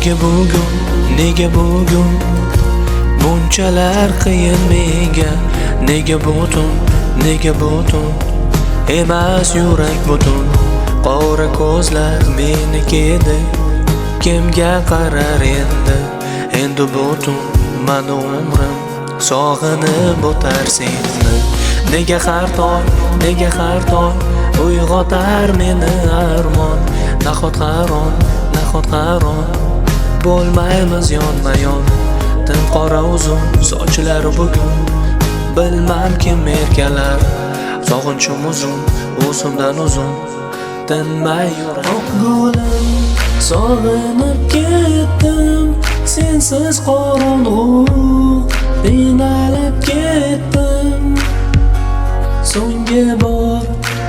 Nega bugun bunchalar qiyin menga? Nega butun emas yurak butun? Qora ko'zlar meniki edi, kimga qarar endi? Endi butun mana umrim sog'inib o'tar seni. Nega har tong uyg'otar meni armon? Nahot qaron bo'lmaymiz yonma-yon. Tim qora uzun sochlari bugun bilmam kim erkalar. Sog'inchim uzun, o'zimdan uzun tinmay yurar. Oq gulim, sog'inib ketdim, sensiz qorong'u qiynalib ketdim. So'nggi bor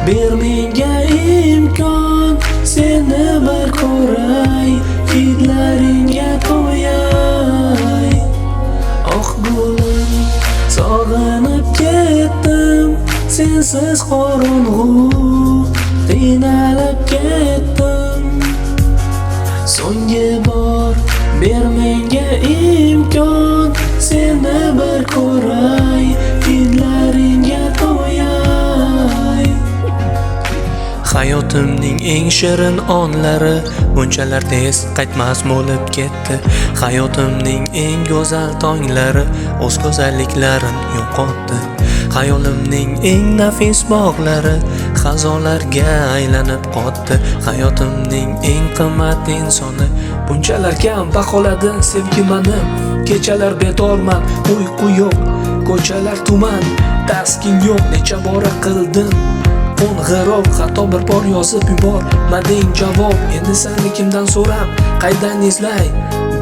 ber menga imkon, seni bir ko'ray, hidlaringga to'yay. Oq gulim, sog'inib ketdim, sensiz qorong'u qiynalib ketdim. So'nggi bor ber menga imkon, seni bir ko'ray, hidlaringga to'yay. Hayotimning eng shirin onlari bunchalar tez qaytmas bo'lib ketdi. Hayotimning eng go'zal tonglari o'z go'zalliklarini yo'qotdi. Hayolimning eng nafis bog'lari xazonlarga aylanib qotdi. Hayotimning eng qimmat insoni bunchalar kam baholadi sevgimani. Kechalar betorman, uyqu yo'q, ko'chalar tuman, taskin yo'q. Necha bora qildim qo'ng'iroq, hatto bir bor yozib yubormading javob. Endi seni kimdan so'rab, qaydan izlay?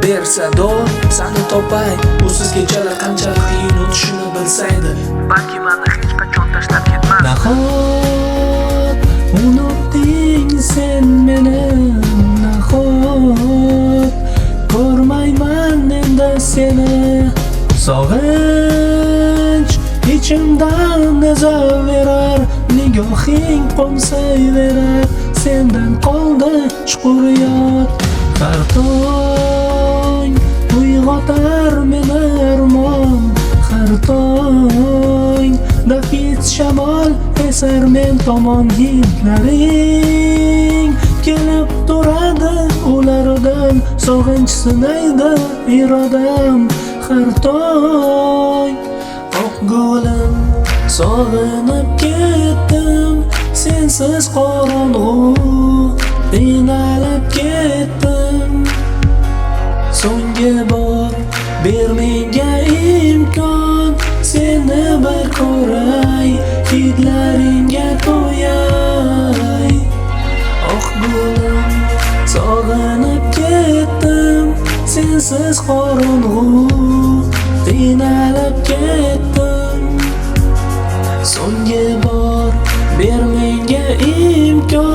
Ber sado, seni topay. Usiz kechalar qanchalik qiyin o'tishini bilsaydi, balki meni hech qachon tashlab ketmas. Nahot unutding sen meni, nahot ko'rmayman endi seni. Sog'inch ichimdan nezaverar, nigohing qo'msayverar. Sendan qoldi chuqur yod, har tong uyg'otar meni armon. Har tong nafis shamol esar men tomon. Hidlaring kelib turadi ulardan, sog'inch sinaydi irodam har tong. Oq gulim, sog'inib ketdim, sensiz qorong'u qiynalib ketdim. So'nggi bor ber menga imkon, seni bir ko'ray, hidlaringga to'yay. Oq gulim, sog'inib ketdim, sensiz qorong'u qiynalib ketdim. So'nggi bor ber menga imkon,